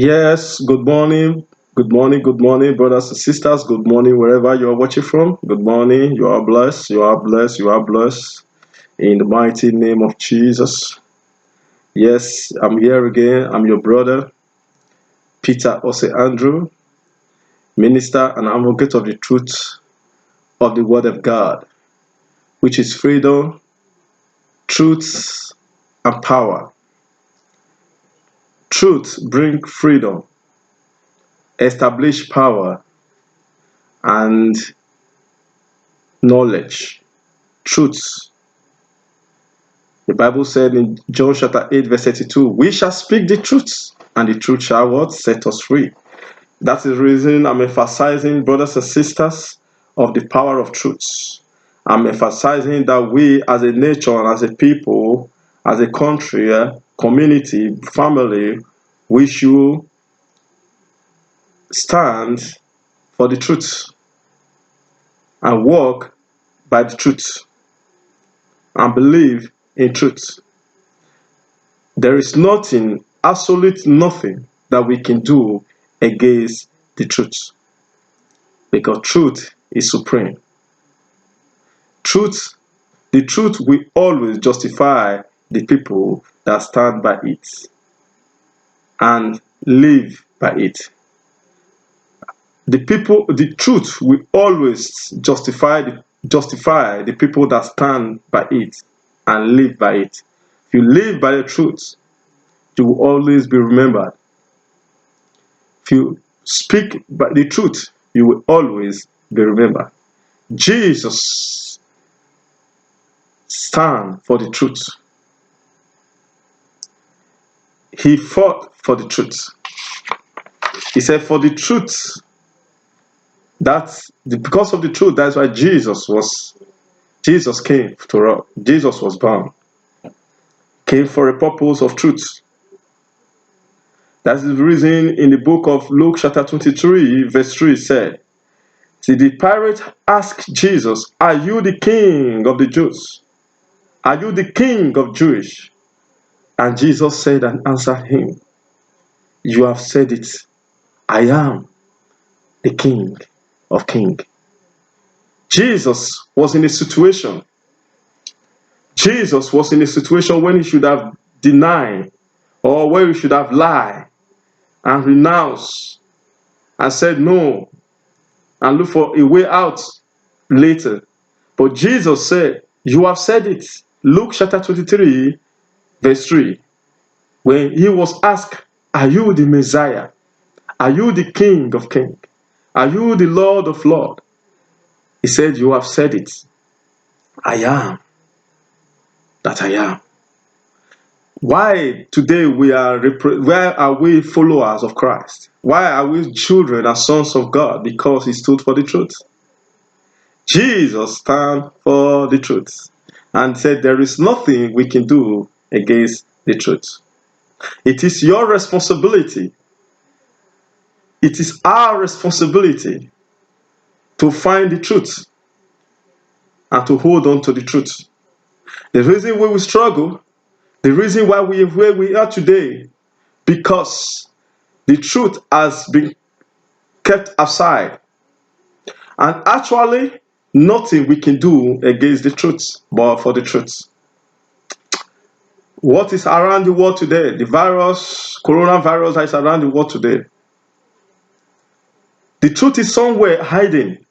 Yes, good morning. Good morning, brothers and sisters. Good morning, wherever you are watching from. Good morning. You are blessed. You are blessed. You are blessed. In the mighty name of Jesus. Yes, I'm here again. I'm your brother, Peter Ose Andrew, minister and advocate of the truth of the Word of God, which is freedom, truth, and power. Truth bring freedom, establish power, and knowledge. Truth. The Bible said in John chapter 8, verse 32, we shall speak the truth, and the truth shall what? Set us free. That's the reason I'm emphasizing, brothers and sisters, of the power of truth. I'm emphasizing that we as a nation, as a people, as a country, community, family, we should stand for the truth and walk by the truth and believe in truth. There is nothing, absolute nothing that we can do against the truth, because truth is supreme. Truth, the truth will always justify the people that stand by it and live by it. The truth will always justify the people that stand by it and live by it. If you live by the truth, you will always be remembered. If you speak by the truth, you will always be remembered. Jesus stand for the truth. He fought for the truth. He said, for the truth, because of the truth, that's why Jesus came to us. Jesus was born, came for a purpose of truth. That's the reason in the book of Luke chapter 23, verse 3 said, see, the pirate asked Jesus, are you the king of the Jews? Are you the king of Jewish? And Jesus said and answered him, you have said it. I am the King of Kings. Jesus was in a situation. Jesus was in a situation when he should have denied, or where he should have lied and renounced and said no and look for a way out later. But Jesus said, you have said it. Luke chapter 23, verse 3. When he was asked, are you the Messiah? Are you the King of Kings? Are you the Lord of Lords? He said, you have said it. I am that I am. Why today why are we followers of Christ? Why are we children and sons of God? Because he stood for the truth. Jesus stand for the truth and said there is nothing we can do against the truth. It is your responsibility. It is our responsibility to find the truth and to hold on to the truth. The reason why we struggle, the reason why we are where we are today, because the truth has been kept aside. And actually, nothing we can do against the truth, but for the truth. What is around the world today? The coronavirus that is around the world today. The truth is somewhere hiding.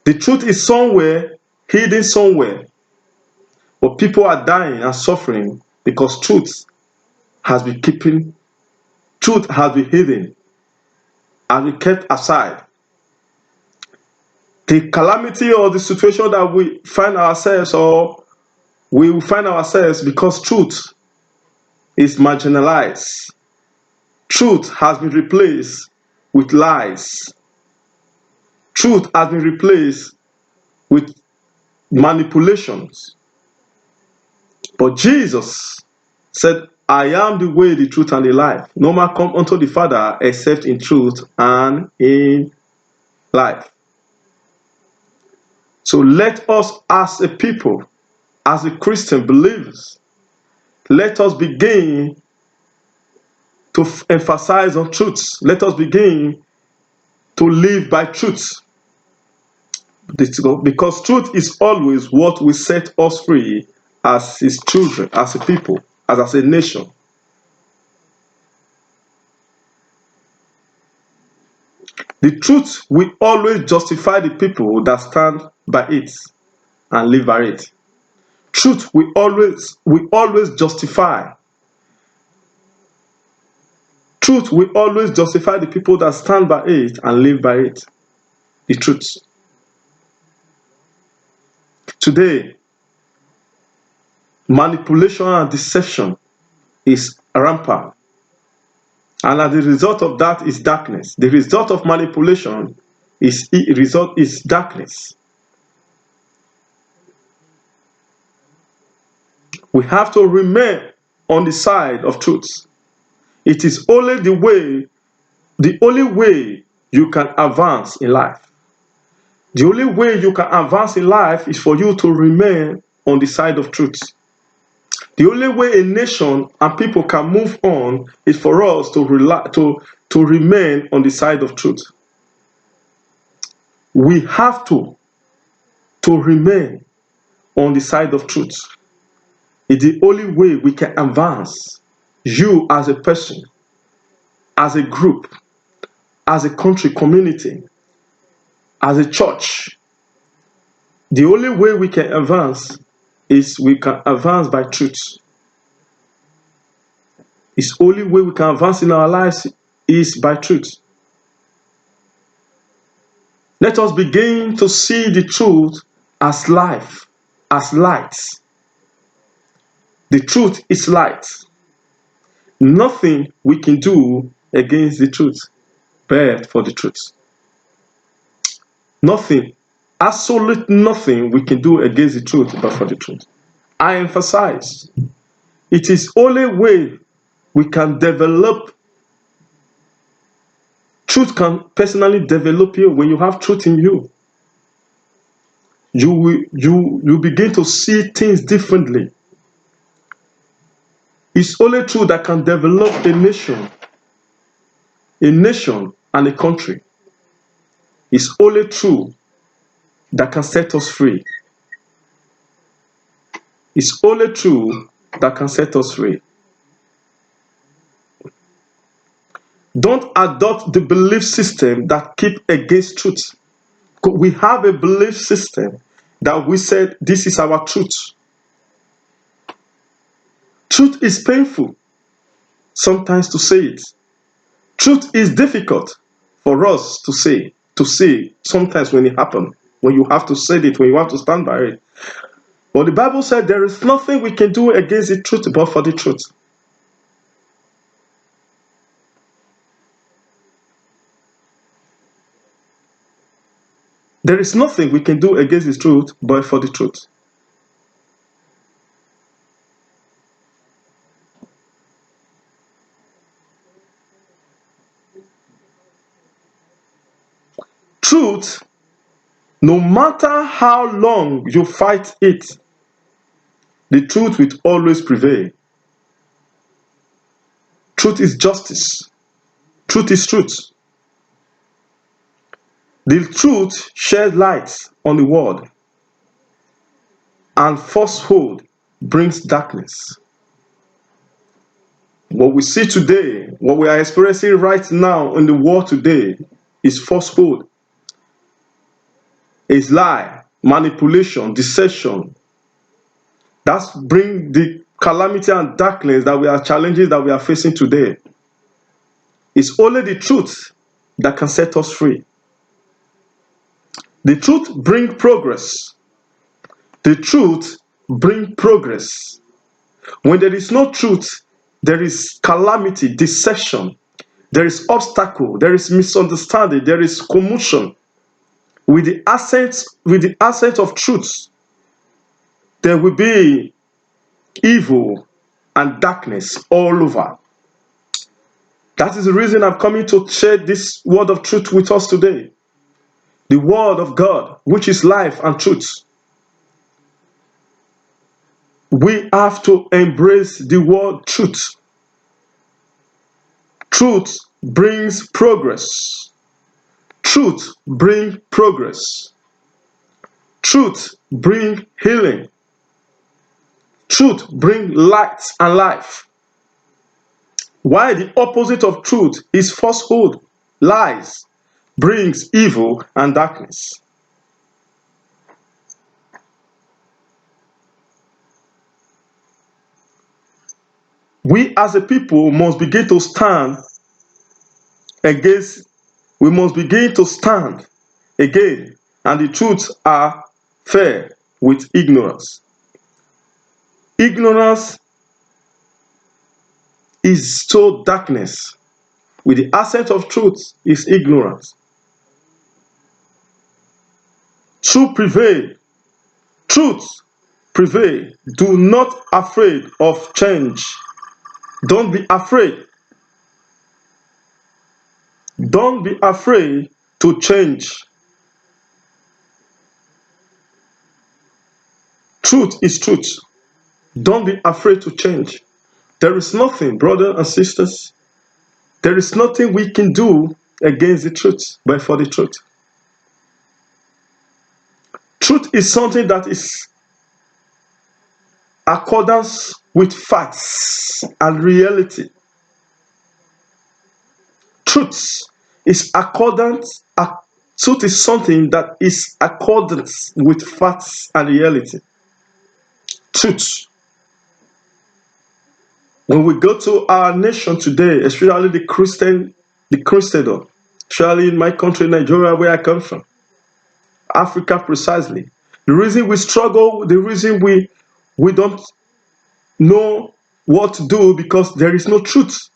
The truth is somewhere hidden somewhere. But people are dying and suffering because truth has been hidden and been kept aside. The calamity or the situation that we find ourselves, or we will find ourselves because truth is marginalized. Truth has been replaced with lies. Truth has been replaced with manipulations. But Jesus said, I am the way, the truth, and the life. No man come unto the Father except in truth and in life. So let us as a people, as a Christian believers, let us begin to emphasize on truth. Let us begin to live by truth. Because truth is always what will set us free as his children, as a people, as a nation. The truth will always justify the people that stand by it and live by it. Truth will always justify. Truth will always justify the people that stand by it and live by it. The truth. Today, manipulation and deception is rampant. And as the result of that is darkness. The result of manipulation is darkness. We have to remain on the side of truth. It is only the only way you can advance in life. The only way you can advance in life is for you to remain on the side of truth. The only way a nation and people can move on is for us to remain on the side of truth. We have to remain on the side of truth. It's the only way we can advance. You as a person, as a group, as a country, community, as a church. The only way we can advance is we can advance by truth. It's the only way we can advance in our lives is by truth. Let us begin to see the truth as life, as light. The truth is light. Nothing we can do against the truth, but for the truth. Nothing, absolute nothing we can do against the truth, but for the truth. I emphasize, it is only way we can develop. Truth can personally develop you when you have truth in you. You begin to see things differently. It's only truth that can develop a nation and a country. It's only truth that can set us free. It's only truth that can set us free. Don't adopt the belief system that keep against truth. We have a belief system that we said this is our truth. Truth is painful sometimes to say it. Truth is difficult for us to say sometimes when it happens, when you have to say it, when you have to stand by it. But the Bible said there is nothing we can do against the truth but for the truth. There is nothing we can do against the truth but for the truth. Truth, no matter how long you fight it, the truth will always prevail. Truth is justice. Truth is truth. The truth sheds light on the world, and falsehood brings darkness. What we see today, what we are experiencing right now in the world today, is falsehood, is lie, manipulation, deception. That's bring the calamity and darkness that we are challenges that we are facing today. It's only the truth that can set us free. The truth brings progress. The truth brings progress. When there is no truth, there is calamity, deception, there is obstacle, there is misunderstanding, there is commotion. With the ascent of truth, there will be evil and darkness all over. That is the reason I'm coming to share this word of truth with us today. The word of God, which is life and truth. We have to embrace the word truth. Truth brings progress. Truth brings progress. Truth brings healing. Truth brings light and life. While the opposite of truth is falsehood, lies, brings evil and darkness. We as a people must begin to stand against, we must begin to stand again, and the truths are fair with ignorance. Ignorance is so darkness. With the accent of truth is ignorance. Truth prevail. Truth prevail. Do not afraid of change. Don't be afraid. Don't be afraid to change. Truth is truth. Don't be afraid to change. There is nothing, brothers and sisters, there is nothing we can do against the truth, but for the truth. Truth is something that is accordance with facts and reality. Truth is accordance. Truth is something that is accordance with facts and reality. Truth. When we go to our nation today, especially the Christendom, especially in my country, Nigeria, where I come from, Africa precisely, the reason we struggle, the reason we don't know what to do, because there is no truth.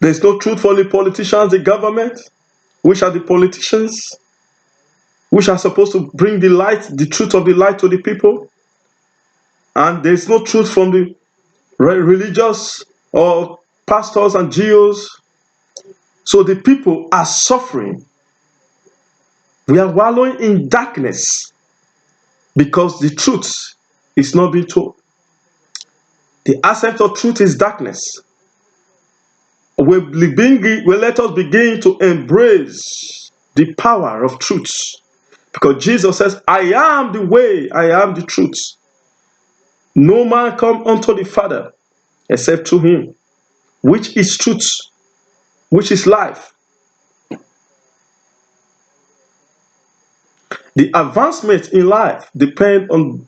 There is no truth for the politicians, the government, which are the politicians, which are supposed to bring the light, the truth of the light to the people. And there is no truth from the religious or pastors and GOs. So the people are suffering. We are wallowing in darkness because the truth is not being told. The accent of truth is darkness. Let us begin to embrace the power of truth. Because Jesus says, I am the way, I am the truth. No man come unto the Father except through him, which is truth, which is life. The advancement in life depends on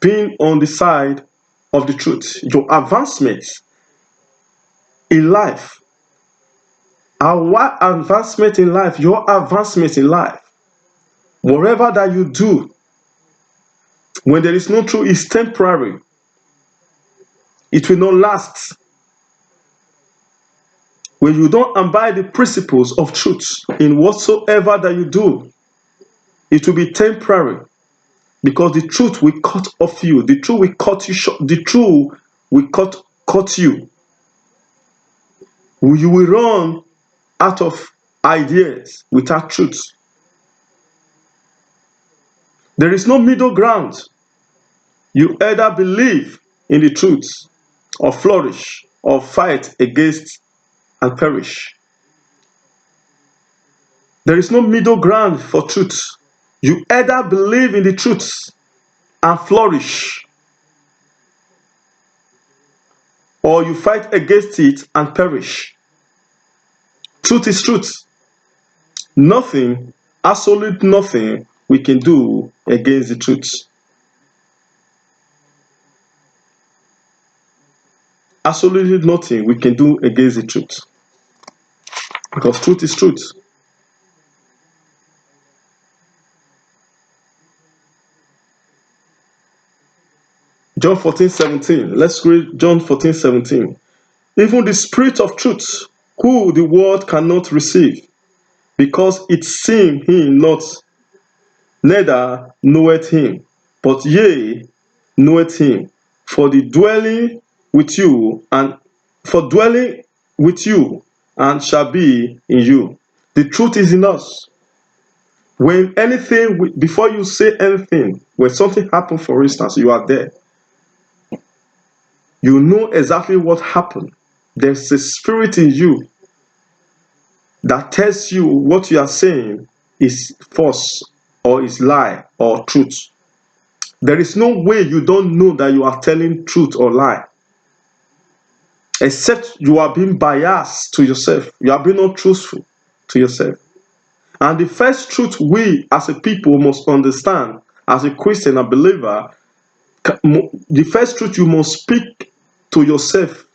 being on the side of the truth. Your advancement in life, our advancement in life, your advancement in life, whatever that you do, when there is no truth, is temporary. It will not last. When you don't abide the principles of truth in whatsoever that you do, it will be temporary, because the truth will cut off you. The truth will cut you short. The truth will cut you. You will run out of ideas without truth. There is no middle ground. You either believe in the truth or flourish or fight against and perish. There is no middle ground for truth. You either believe in the truth and flourish, or you fight against it and perish. Truth is truth. Nothing, absolute nothing we can do against the truth. Absolutely nothing we can do against the truth. Because truth is truth. John 14:17. Let's read John 14:17. Even the Spirit of truth, who the world cannot receive, because it seeth him not, neither knoweth him, but ye knoweth him, for the dwelling with you and for dwelling with you and shall be in you. The truth is in us. When anything, before you say anything, when something happens, for instance, you are there. You know exactly what happened. There's a spirit in you that tells you what you are saying is false or is lie or truth. There is no way you don't know that you are telling truth or lie, except you are being biased to yourself. You are being untruthful to yourself. And the first truth we as a people must understand, as a Christian, a believer, the first truth you must speak to yourself.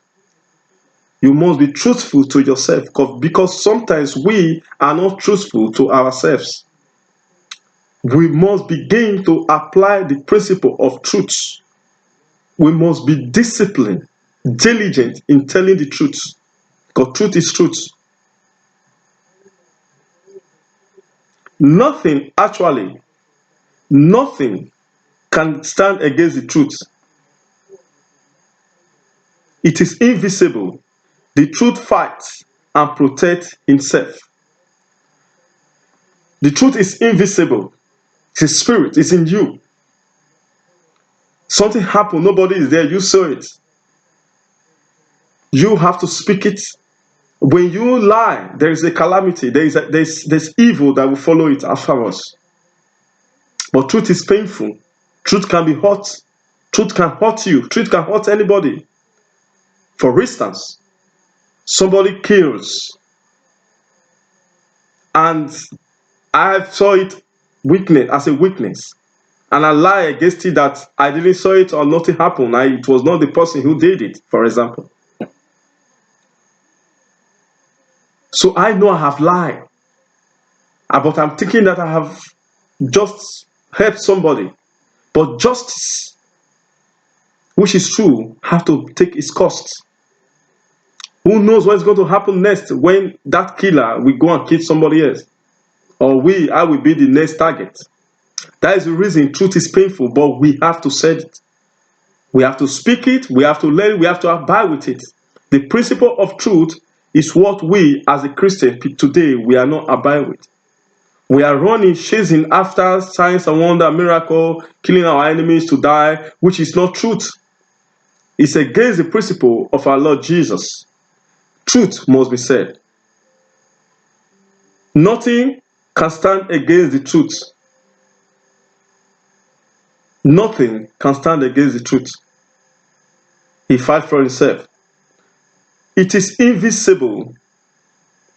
You must be truthful to yourself, because sometimes we are not truthful to ourselves. We must begin to apply the principle of truth. We must be disciplined, diligent in telling the truth, because truth is truth. Nothing, actually, nothing can stand against the truth. It is invisible. The truth fights and protects himself. The truth is invisible. It's a spirit. It's in you. Something happened. Nobody is there. You saw it. You have to speak it. When you lie, there is a calamity. There's evil that will follow it afterwards. But truth is painful. Truth can be hurt. Truth can hurt you. Truth can hurt anybody. For instance, somebody kills, and I saw it as a weakness, and I lie against it that I didn't saw it or nothing happened. It was not the person who did it, for example. So I know I have lied, but I'm thinking that I have just helped somebody. But justice, which is true, have to take its cost. Who knows what's going to happen next when that killer will go and kill somebody else? Or I will be the next target. That is the reason truth is painful, but we have to say it. We have to speak it, we have to learn it, we have to abide with it. The principle of truth is what we as a Christian today, we are not abide with. We are running, chasing after signs and wonder, miracle, killing our enemies to die, which is not truth. It's against the principle of our Lord Jesus. Truth must be said. Nothing can stand against the truth. Nothing can stand against the truth. He fights for himself. It is invisible.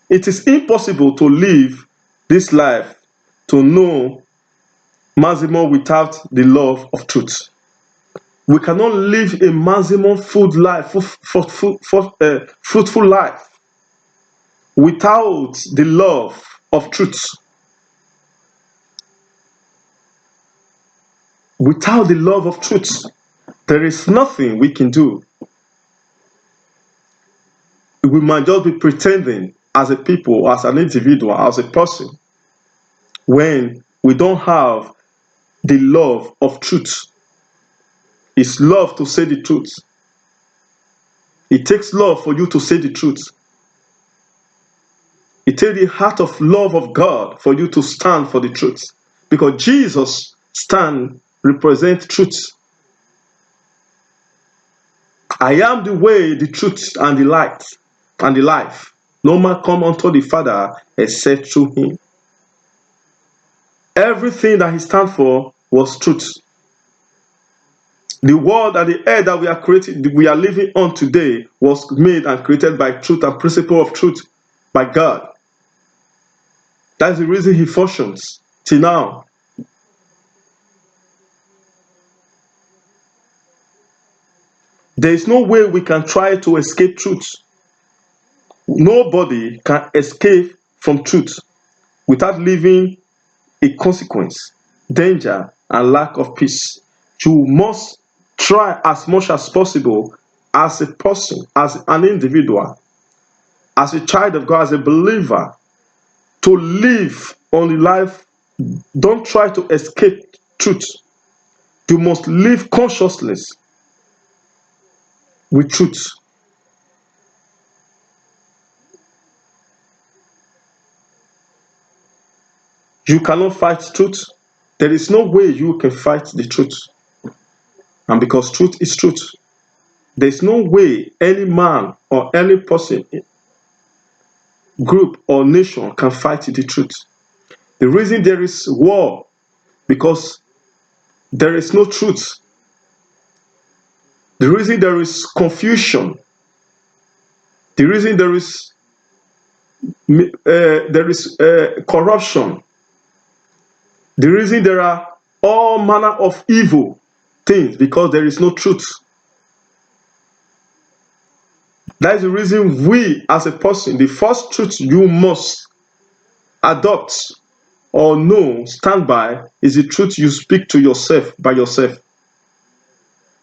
It is impossible to live this life to know maximum without the love of truth. We cannot live a maximum fruitful life without the love of truth. Without the love of truth, there is nothing we can do. We might just be pretending as a people, as an individual, as a person, when we don't have the love of truth. It's love to say the truth. It takes love for you to say the truth. It takes the heart of love of God for you to stand for the truth. Because Jesus represents truth. I am the way, the truth, and the light, and the life. No man come unto the Father except through him. Everything that he stands for was truth. The world and the air that we are living on today was made and created by truth and principle of truth by God. That's the reason he functions till now. There is no way we can try to escape truth. Nobody can escape from truth without living a consequence, danger, and lack of peace. You must try as much as possible as a person, as an individual, as a child of God, as a believer, to live on the life. Don't try to escape truth. You must live consciously with truth. You cannot fight truth. There is no way you can fight the truth. And because truth is truth. There's no way any man or any person, group or nation can fight the truth. The reason there is war, because there is no truth. The reason there is confusion, the reason there is corruption, the reason there are all manner of evil things, because there is no truth. That is the reason we, as a person, the first truth you must adopt or know, stand by, is the truth you speak to yourself by yourself.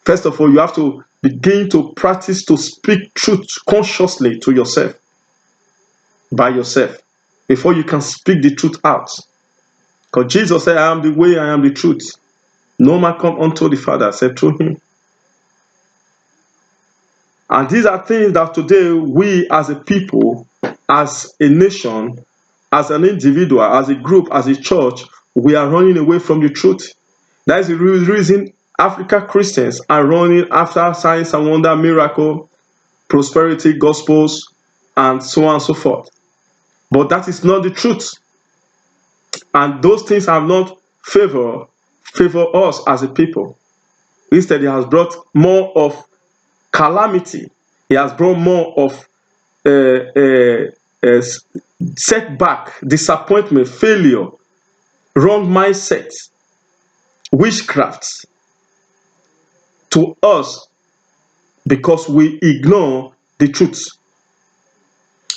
First of all, you have to begin to practice to speak truth consciously to yourself by yourself before you can speak the truth out. Because Jesus said, I am the way, I am the truth. No man come unto the Father except through him. And these are things that today we as a people, as a nation, as an individual, as a group, as a church, we are running away from the truth. That is the reason African Christians are running after signs and wonder, miracle, prosperity, gospels, and so on and so forth. But that is not the truth. And those things have not favor us as a people. Instead, it has brought more of calamity. It has brought more of setback, disappointment, failure, wrong mindset, witchcraft to us, because we ignore the truth.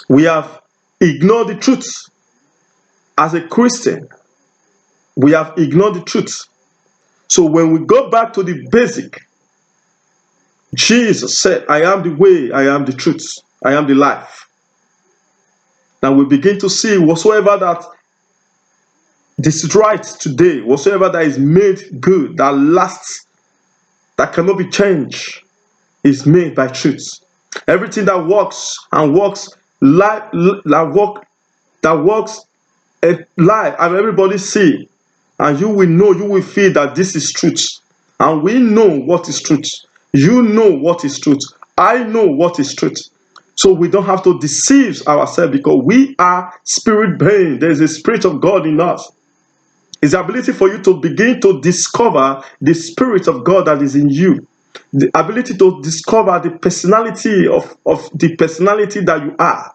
We have ignored the truth. As a Christian, we have ignored the truth. So when we go back to the basic, Jesus said, I am the way, I am the truth, I am the life. Now we begin to see whatsoever that is right today, whatsoever that is made good, that lasts, that cannot be changed, is made by truth. Everything that works and works life, that works life, and everybody see, and you will know, you will feel that this is truth. And we know what is truth. You know what is truth. I know what is truth. So we don't have to deceive ourselves, because we are spirit beings. There is a spirit of God in us. It's the ability for you to begin to discover the spirit of God that is in you. The ability to discover the personality of the personality that you are.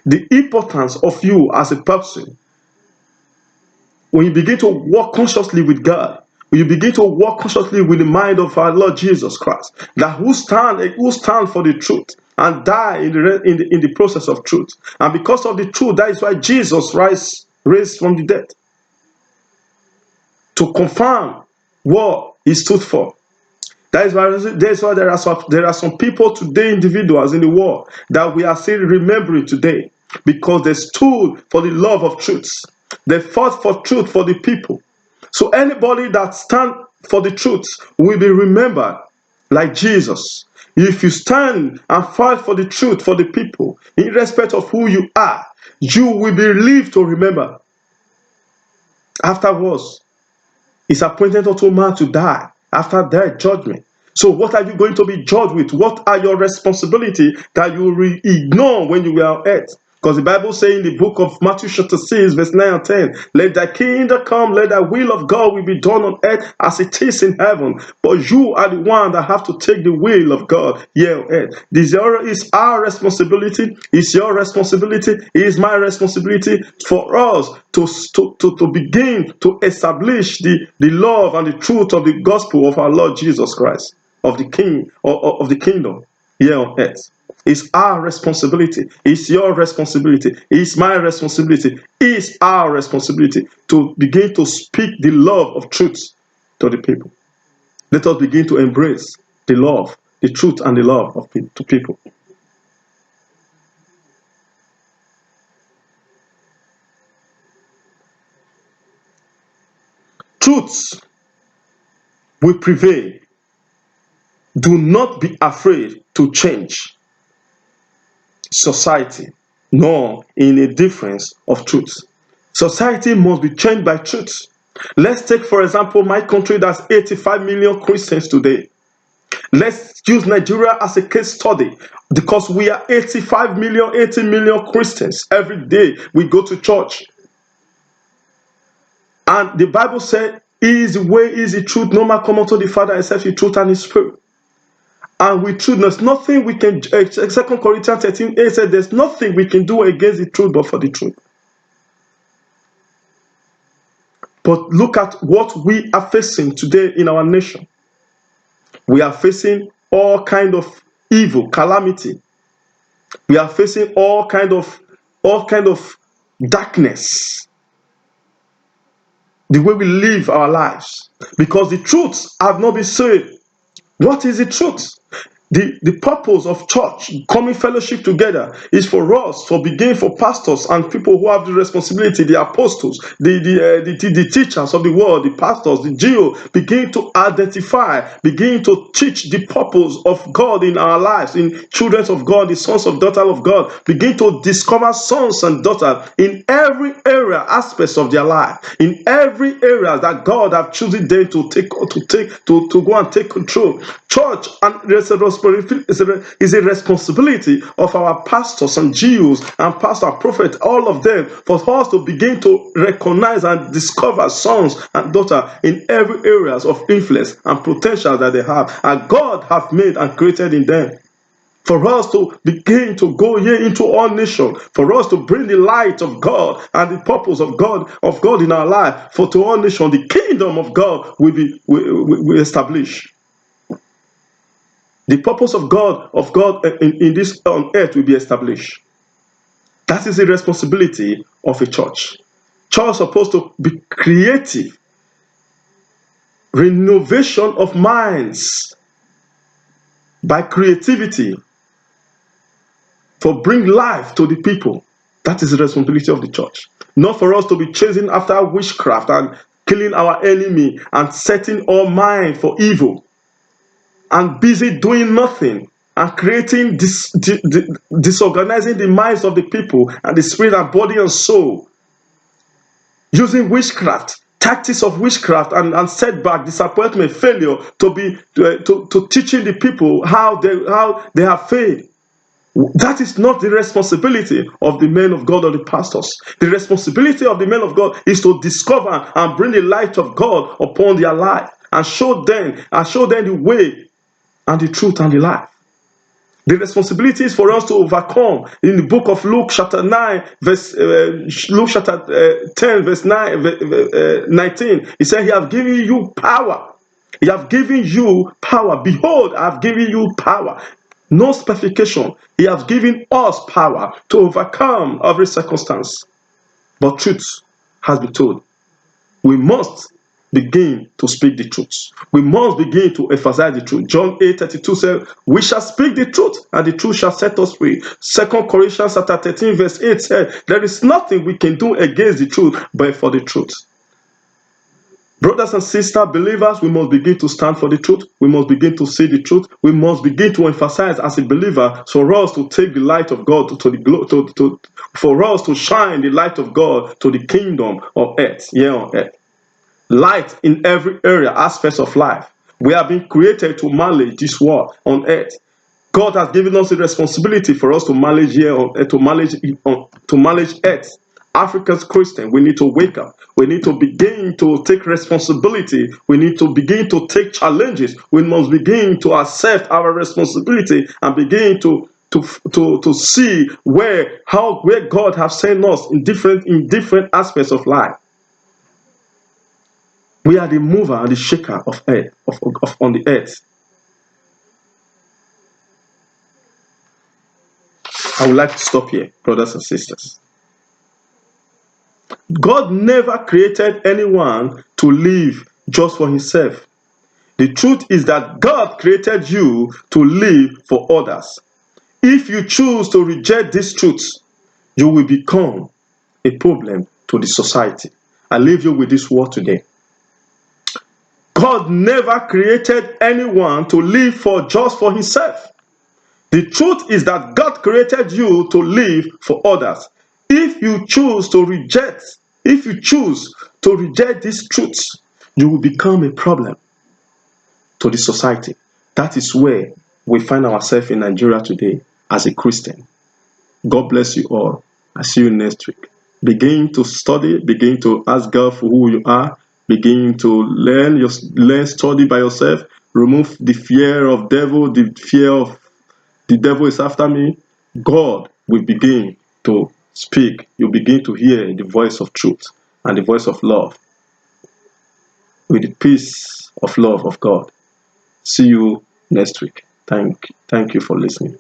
The importance of you as a person. When you begin to walk consciously with God, when you begin to walk consciously with the mind of our Lord Jesus Christ, that who stand for the truth and die in the process of truth. And because of the truth, that is why Jesus raised from the dead, to confirm what he stood for. That is why there are some people today, individuals in the world, that we are still remembering today, because they stood for the love of truth. They fought for truth for the people. So anybody that stands for the truth will be remembered like Jesus. If you stand and fight for the truth for the people, irrespective of who you are, you will be lived to remember. Afterwards, it's appointed unto man to die. After that, judgment. So what are you going to be judged with? What are your responsibilities that you will ignore when you were on earth? Because the Bible says in the book of Matthew chapter 6, verse 9 and 10, let thy kingdom come, let thy will of God will be done on earth as it is in heaven. But you are the one that have to take the will of God here on earth. This is our responsibility. It's your responsibility. It is my responsibility for us to begin to establish the love and the truth of the gospel of our Lord Jesus Christ, of the King, of the kingdom here on earth. It's our responsibility. It's your responsibility. It's my responsibility. It's our responsibility to begin to speak the love of truth to the people. Let us begin to embrace the love, the truth and the love of to people. Truth will prevail. Do not be afraid to change society, nor in a difference of truth. Society must be changed by truth. Let's take, for example, my country that's 85 million Christians today. Let's use Nigeria as a case study because we are 85 million, 80 million Christians. Every day we go to church. And the Bible said, He is the way, He is the truth. No man come unto the Father except the truth and His Spirit. And with truth, there's nothing we can, 2 Corinthians 13:8 said, there's nothing we can do against the truth but for the truth. But look at what we are facing today in our nation. We are facing all kind of evil, calamity. We are facing all kind of darkness. The way we live our lives, because the truths have not been said. What is the truth? The purpose of church, coming fellowship together, is for us, for pastors and people who have the responsibility, the apostles, the teachers of the world, the pastors, the GO, begin to identify, begin to teach the purpose of God in our lives, in children of God, the sons and daughters of God, begin to discover sons and daughters in every area, aspects of their life, in every area that God have chosen them to go and take control. Church and is a responsibility of our pastors and GOs and pastor prophets, all of them, for us to begin to recognize and discover sons and daughters in every areas of influence and potential that they have, and God have made and created in them. For us to begin to go here into all nations, for us to bring the light of God and the purpose of God in our life, for to all nations, the kingdom of God will be established. The purpose of God in this on earth will be established. That is the responsibility of a church. Church is supposed to be creative, renovation of minds by creativity, for bring life to the people. That is the responsibility of the church. Not for us to be chasing after witchcraft and killing our enemy and setting our mind for evil and busy doing nothing and creating disorganizing the minds of the people and the spirit and body and soul, using witchcraft, tactics of witchcraft and setback, disappointment, failure to teaching the people how they have failed. That is not the responsibility of the men of God or the pastors. The responsibility of the men of God is to discover and bring the light of God upon their life and show them the way and the truth and the life. The responsibility is for us to overcome. In the book of Luke chapter 9, Luke chapter 10, verse 19, he said, He have given you power. He have given you power. Behold, I have given you power. No specification. He has given us power to overcome every circumstance. But truth has been told. We must begin to speak the truth. We must begin to emphasize the truth. John 8:32 says, we shall speak the truth, and the truth shall set us free. 2 Corinthians chapter 13, verse 8 says, there is nothing we can do against the truth, but for the truth. Brothers and sisters, believers, we must begin to stand for the truth. We must begin to see the truth. We must begin to emphasize as a believer for us to take the light of God for us to shine the light of God to the kingdom of earth, here on earth. Light in every area, aspects of life. We have been created to manage this world on earth. God has given us a responsibility for us to manage here on earth, to manage earth. Africa's Christian, we need to wake up. We need to begin to take responsibility. We need to begin to take challenges. We must begin to accept our responsibility and begin to see where God has sent us in different aspects of life. We are the mover and the shaker of earth, on the earth. I would like to stop here, brothers and sisters. God never created anyone to live just for himself. The truth is that God created you to live for others. If you choose to reject this truth, you will become a problem to the society. I leave you with this word today. God never created anyone to live just for himself. The truth is that God created you to live for others. If you choose to reject this truth, you will become a problem to the society. That is where we find ourselves in Nigeria today as a Christian. God bless you all. I see you next week. Begin to study, begin to ask God for who you are, begin to learn study by yourself, remove the fear of devil, the fear of the devil is after me. God will begin to speak. You begin to hear the voice of truth and the voice of love with the peace of love of God. See you next week. Thank you for listening.